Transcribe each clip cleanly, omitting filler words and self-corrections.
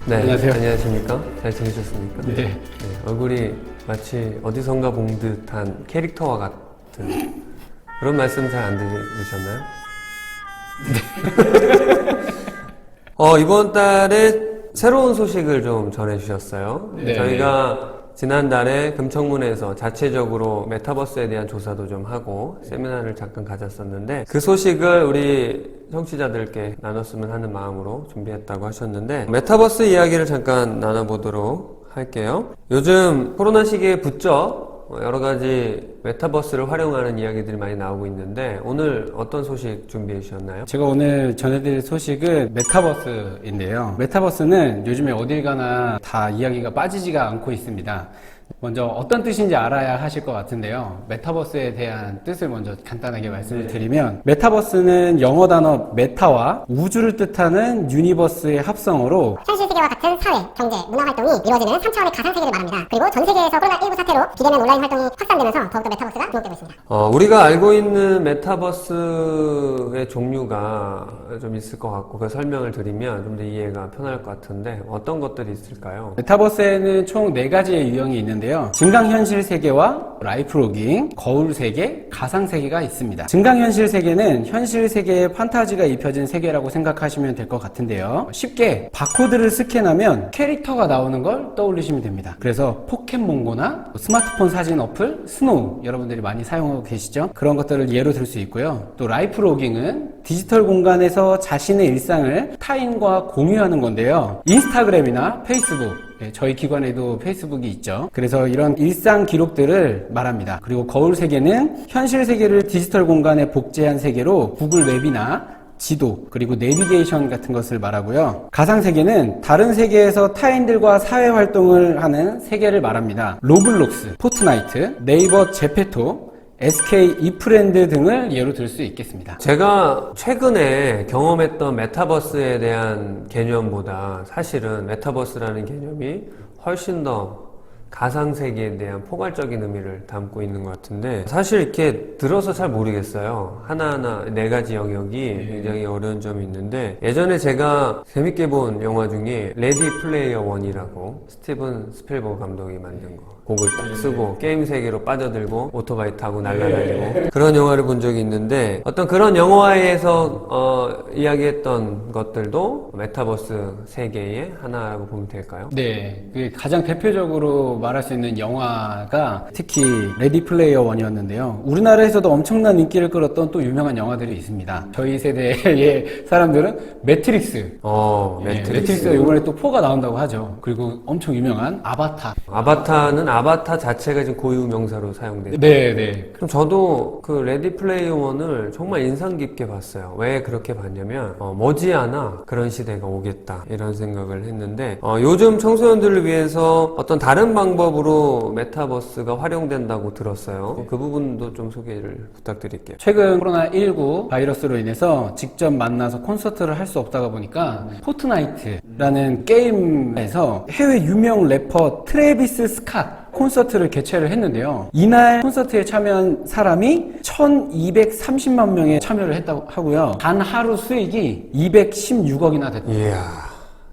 네, 안녕하세요. 안녕하십니까? 잘 지내셨습니까? 네. 네, 얼굴이 마치 어디선가 본 듯한 캐릭터와 같은 그런 말씀 잘 안 들으셨나요? 네. 이번 달에 새로운 소식을 좀 전해주셨어요. 네. 저희가 지난달에 금청문회에서 자체적으로 메타버스에 대한 조사도 좀 하고 세미나를 잠깐 가졌었는데 그 소식을 우리 청취자들께 나눴으면 하는 마음으로 준비했다고 하셨는데 메타버스 이야기를 잠깐 나눠보도록 할게요. 요즘 코로나 시기에 부쩍 여러 가지 메타버스를 활용하는 이야기들이 많이 나오고 있는데 오늘 어떤 소식 준비해 주셨나요? 제가 오늘 전해드릴 소식은 메타버스인데요. 메타버스는 요즘에 어딜 가나 다 이야기가 빠지지가 않고 있습니다. 먼저 어떤 뜻인지 알아야 하실 것 같은데요. 메타버스에 대한 뜻을 먼저 간단하게 말씀을 드리면 메타버스는 영어 단어 메타와 우주를 뜻하는 유니버스의 합성어로 현실 세계와 같은 사회, 경제, 문화 활동이 이루어지는 3차원의 가상 세계를 말합니다. 그리고 전 세계에서 코로나19 사태로 비대면 온라인 활동이 확산되면서 더욱더 메타버스가 주목되고 있습니다. 우리가 알고 있는 메타버스의 종류가 좀 있을 것 같고 그 설명을 드리면 좀 더 이해가 편할 것 같은데 어떤 것들이 있을까요? 메타버스에는 총 4가지의 유형이 있는데요. 증강현실 세계와 라이프로깅, 거울 세계, 가상 세계가 있습니다. 증강현실 세계는 현실 세계에 판타지가 입혀진 세계라고 생각하시면 될 것 같은데요. 쉽게 바코드를 스캔하면 캐릭터가 나오는 걸 떠올리시면 됩니다. 그래서 포켓몬고나 스마트폰 사진 어플, 스노우 여러분들이 많이 사용하고 계시죠? 그런 것들을 예로 들 수 있고요. 또 라이프로깅은 디지털 공간에서 자신의 일상을 타인과 공유하는 건데요. 인스타그램이나 페이스북, 저희 기관에도 페이스북이 있죠. 그래서 이런 일상 기록들을 말합니다. 그리고 거울 세계는 현실 세계를 디지털 공간에 복제한 세계로 구글 맵이나 지도, 그리고 내비게이션 같은 것을 말하고요. 가상 세계는 다른 세계에서 타인들과 사회 활동을 하는 세계를 말합니다. 로블록스, 포트나이트, 네이버 제페토, SK 이프랜드 등을 예로 들 수 있겠습니다. 제가 최근에 경험했던 메타버스에 대한 개념보다 사실은 메타버스라는 개념이 훨씬 더 가상세계에 대한 포괄적인 의미를 담고 있는 것 같은데 사실 이렇게 들어서 잘 모르겠어요. 하나하나 4가지 영역이 굉장히 어려운 점이 있는데 예전에 제가 재밌게 본 영화 중에 레디 플레이어 원이라고 스티븐 스필버그 감독이 만든 거 곡을 딱 쓰고 게임 세계로 빠져들고 오토바이 타고 날아다니고 그런 영화를 본 적이 있는데 어떤 그런 영화에서 이야기했던 것들도 메타버스 세계의 하나라고 보면 될까요? 네, 가장 대표적으로 말할 수 있는 영화가 특히 레디 플레이어 원이었는데요. 우리나라에서도 엄청난 인기를 끌었던 또 유명한 영화들이 있습니다. 저희 세대의 사람들은 매트릭스. 매트릭스가 이번에 또 4가 나온다고 하죠. 그리고 엄청 유명한 아바타. 아바타는 아바타 자체가 지금 고유 명사로 사용돼요. 네. 그럼 저도 그 레디 플레이어 원을 정말 인상 깊게 봤어요. 왜 그렇게 봤냐면 머지않아 그런 시대가 오겠다 이런 생각을 했는데 요즘 청소년들을 위해서 어떤 다른 방법으로 메타버스가 활용된다고 들었어요. 그 부분도 좀 소개를 부탁드릴게요. 최근 코로나19 바이러스로 인해서 직접 만나서 콘서트를 할 수 없다가 보니까 포트나이트라는 게임에서 해외 유명 래퍼 트래비스 스캇 콘서트를 개최를 했는데요. 이날 콘서트에 참여한 사람이 1230만 명에 참여를 했다고 하고요. 단 하루 수익이 216억이나 됐다. 이야.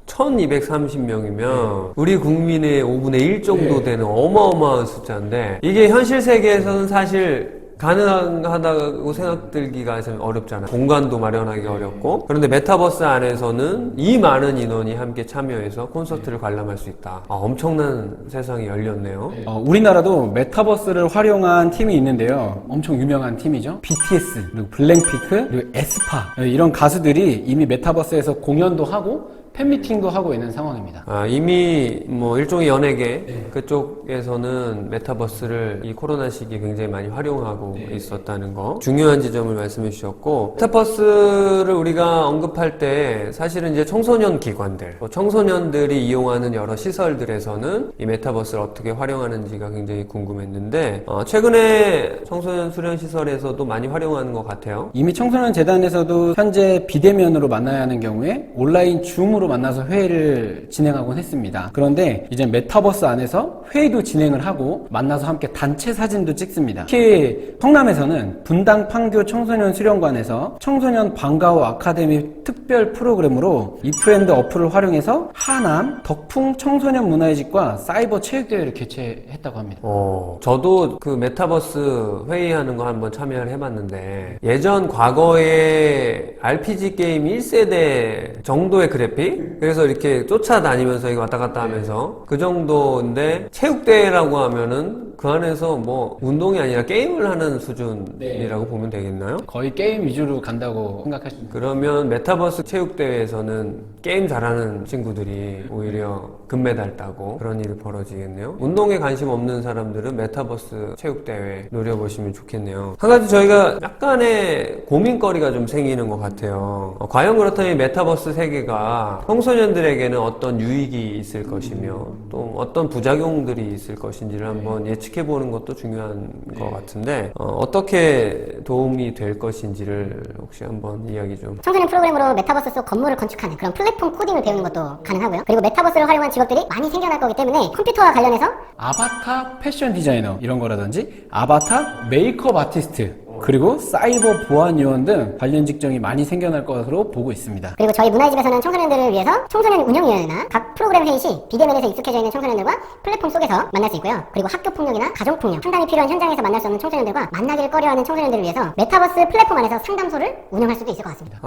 1230명이면 우리 국민의 5분의 1 정도 되는 어마어마한 숫자인데 이게 현실 세계에서는 사실 가능하다고 생각들기가 좀 어렵잖아요. 공간도 마련하기 어렵고 그런데 메타버스 안에서는 이 많은 인원이 함께 참여해서 콘서트를 관람할 수 있다. 엄청난 세상이 열렸네요. 우리나라도 메타버스를 활용한 팀이 있는데요. 엄청 유명한 팀이죠. BTS, 그리고 블랙핑크, 그리고 에스파 이런 가수들이 이미 메타버스에서 공연도 하고 팬미팅도 하고 있는 상황입니다. 이미 뭐 일종의 연예계 그쪽에서는 메타버스를 이 코로나 시기에 굉장히 많이 활용하고 있었다는 거 중요한 지점을 말씀해 주셨고 메타버스를 우리가 언급할 때 사실은 이제 청소년 기관들 청소년들이 이용하는 여러 시설들에서는 이 메타버스를 어떻게 활용하는지가 굉장히 궁금했는데 최근에 청소년 수련 시설에서도 많이 활용하는 것 같아요. 이미 청소년 재단에서도 현재 비대면으로 만나야 하는 경우에 온라인 줌으로 상담으로 만나서 회의를 진행하곤 했습니다. 그런데 이제 메타버스 안에서 회의도 진행을 하고 만나서 함께 단체 사진도 찍습니다. 특히 성남에서는 분당 판교 청소년 수련관에서 청소년 방과후 아카데미 특별 프로그램으로 이프랜드 어플을 활용해서 하남 덕풍 청소년 문화의식과 사이버 체육대회를 개최했다고 합니다. 저도 그 메타버스 회의하는 거 한번 참여를 해봤는데 예전 과거에 RPG 게임 1세대 정도의 그래픽? 그래서 이렇게 쫓아다니면서 이거 왔다 갔다 하면서 그 정도인데 체육대회라고 하면은 그 안에서 뭐 운동이 아니라 게임을 하는 수준이라고 보면 되겠나요? 거의 게임 위주로 간다고 생각하시면 됩니다. 그러면 메타버스 체육대회에서는 게임 잘하는 친구들이 오히려 금메달 따고 그런 일이 벌어지겠네요. 운동에 관심 없는 사람들은 메타버스 체육대회 노려보시면 좋겠네요. 한 가지 저희가 약간의 고민거리가 좀 생기는 것 같아요. 과연 그렇다면 메타버스 세계가 청소년들에게는 어떤 유익이 있을 것이며 또 어떤 부작용들이 있을 것인지를 한번 예측해보는 것도 중요한 것 같은데 어떻게 도움이 될 것인지를 혹시 한번 이야기 좀. 청소년 프로그램으로 메타버스 속 건물을 건축하는 그런 플랫폼 코딩을 배우는 것도 가능하고요. 그리고 메타버스를 활용한 직업들이 많이 생겨날 거기 때문에 컴퓨터와 관련해서 아바타 패션 디자이너 이런 거라든지 아바타 메이크업 아티스트 그리고 사이버 보안 요원 등 관련 직종이 많이 생겨날 것으로 보고 있습니다. 그리고 저희 문화의집에서는 청소년들을 위해서 청소년 운영위원회나 각 프로그램 회의 시 비대면에서 익숙해져 있는 청소년들과 플랫폼 속에서 만날 수 있고요. 그리고 학교폭력이나 가정폭력, 상담이 필요한 현장에서 만날 수 없는 청소년들과 만나기를 꺼려하는 청소년들을 위해서 메타버스 플랫폼 안에서 상담소를 운영할 수도 있을 것 같습니다.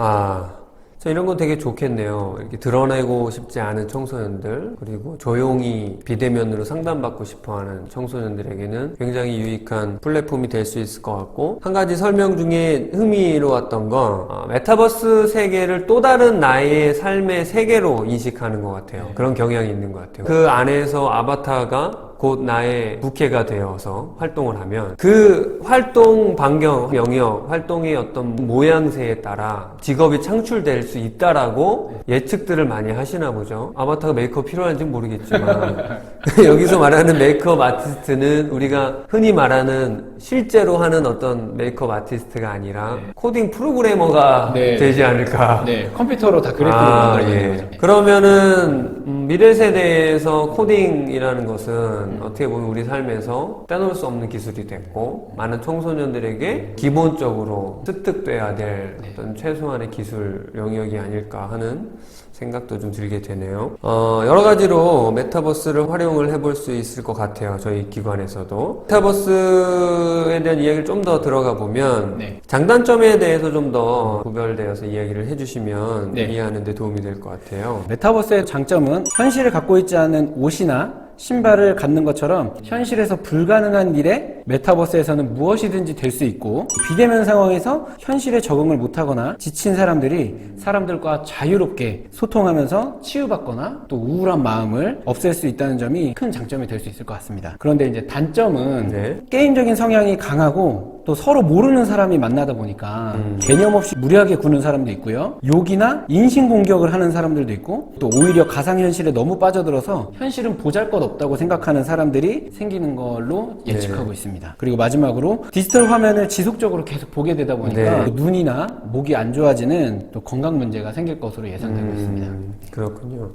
이런 건 되게 좋겠네요. 이렇게 드러내고 싶지 않은 청소년들, 그리고 조용히 비대면으로 상담받고 싶어 하는 청소년들에게는 굉장히 유익한 플랫폼이 될 수 있을 것 같고, 한 가지 설명 중에 흥미로웠던 건, 메타버스 세계를 또 다른 나의 삶의 세계로 인식하는 것 같아요. 그런 경향이 있는 것 같아요. 그 안에서 아바타가 곧 나의 부캐가 되어서 활동을 하면 그 활동 반경, 영역, 활동의 어떤 모양새에 따라 직업이 창출될 수 있다라고 예측들을 많이 하시나 보죠. 아바타가 메이크업 필요한지는 모르겠지만 여기서 말하는 메이크업 아티스트는 우리가 흔히 말하는 실제로 하는 어떤 메이크업 아티스트가 아니라 코딩 프로그래머가 되지 않을까. 네, 컴퓨터로 다 그래픽을 만들어내는 거죠. 그러면은 미래 세대에서 코딩이라는 것은 어떻게 보면 우리 삶에서 떼놓을 수 없는 기술이 됐고 많은 청소년들에게 기본적으로 습득돼야 될 어떤 최소한의 기술 영역이 아닐까 하는 생각도 좀 들게 되네요. 여러 가지로 메타버스를 활용을 해볼 수 있을 것 같아요. 저희 기관에서도. 메타버스에 대한 이야기를 좀 더 들어가 보면 장단점에 대해서 좀 더 구별되어서 이야기를 해주시면 이해하는 데 도움이 될 것 같아요. 메타버스의 장점은 현실을 갖고 있지 않은 옷이나 신발을 갖는 것처럼 현실에서 불가능한 일에 메타버스에서는 무엇이든지 될 수 있고, 비대면 상황에서 현실에 적응을 못하거나 지친 사람들이 사람들과 자유롭게 소통하면서 치유받거나 또 우울한 마음을 없앨 수 있다는 점이 큰 장점이 될 수 있을 것 같습니다. 그런데 이제 단점은 게임적인 성향이 강하고 또 서로 모르는 사람이 만나다 보니까 개념 없이 무리하게 구는 사람도 있고요, 욕이나 인신공격을 하는 사람들도 있고, 또 오히려 가상현실에 너무 빠져들어서 현실은 보잘것없다고 생각하는 사람들이 생기는 걸로 예측하고 있습니다. 그리고 마지막으로 디지털 화면을 지속적으로 계속 보게 되다 보니까 눈이나 목이 안 좋아지는 또 건강 문제가 생길 것으로 예상되고 있습니다. 그렇군요.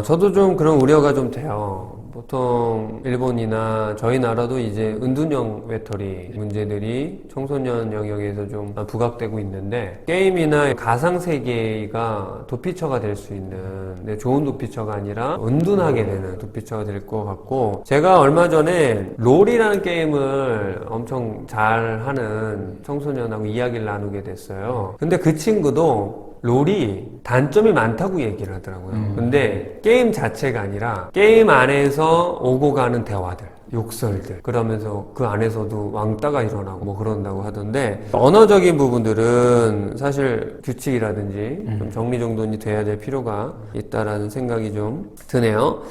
저도 좀 그런 우려가 좀 돼요. 보통 일본이나 저희 나라도 이제 은둔형 외톨이 문제들이 청소년 영역에서 좀 부각되고 있는데, 게임이나 가상세계가 도피처가 될 수 있는, 좋은 도피처가 아니라 은둔하게 되는 도피처가 될 것 같고, 제가 얼마 전에 롤이라는 게임을 엄청 잘하는 청소년하고 이야기를 나누게 됐어요. 근데 그 친구도 롤이 단점이 많다고 얘기를 하더라고요. 근데 게임 자체가 아니라 게임 안에서 오고 가는 대화들, 욕설들, 그러면서 그 안에서도 왕따가 일어나고 뭐 그런다고 하던데, 언어적인 부분들은 사실 규칙이라든지 좀 정리정돈이 돼야 될 필요가 있다라는 생각이 좀 드네요.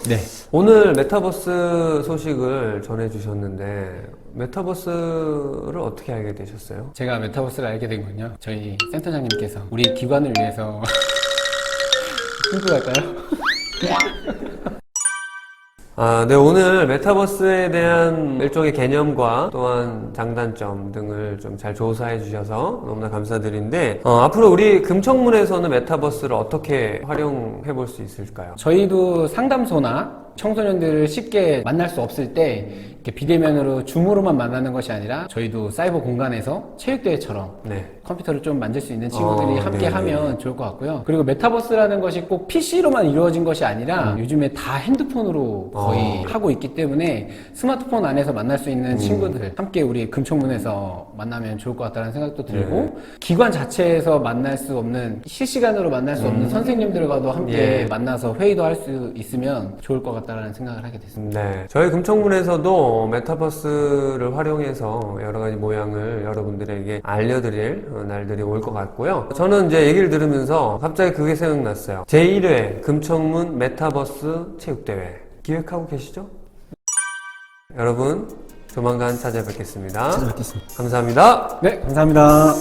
오늘 메타버스 소식을 전해주셨는데 메타버스를 어떻게 알게 되셨어요? 제가 메타버스를 알게 된 건요, 저희 센터장님께서 우리 기관을 위해서 홍보할까요? 네, 오늘 메타버스에 대한 일종의 개념과 또한 장단점 등을 좀 잘 조사해 주셔서 너무나 감사드린데, 앞으로 우리 금청문에서는 메타버스를 어떻게 활용해 볼 수 있을까요? 저희도 상담소나 청소년들을 쉽게 만날 수 없을 때 이렇게 비대면으로 줌으로만 만나는 것이 아니라 저희도 사이버 공간에서 체육대회처럼 네. 컴퓨터를 좀 만질 수 있는 친구들이 함께 네네. 하면 좋을 것 같고요. 그리고 메타버스라는 것이 꼭 PC로만 이루어진 것이 아니라 요즘에 다 핸드폰으로 거의 하고 있기 때문에 스마트폰 안에서 만날 수 있는 친구들 함께 우리 금총문에서 만나면 좋을 것 같다는 생각도 들고 기관 자체에서 만날 수 없는 실시간으로 만날 수 없는 선생님들과도 함께 만나서 회의도 할 수 있으면 좋을 것 같다는 생각을 하게 됐습니다. 네. 저희 금청문에서도 메타버스를 활용해서 여러 가지 모양을 여러분들에게 알려드릴 날들이 올 것 같고요. 저는 이제 얘기를 들으면서 갑자기 그게 생각났어요. 제1회 금청문 메타버스 체육대회 기획하고 계시죠? 여러분, 조만간 찾아뵙겠습니다. 찾아뵙겠습니다. 감사합니다. 네, 감사합니다.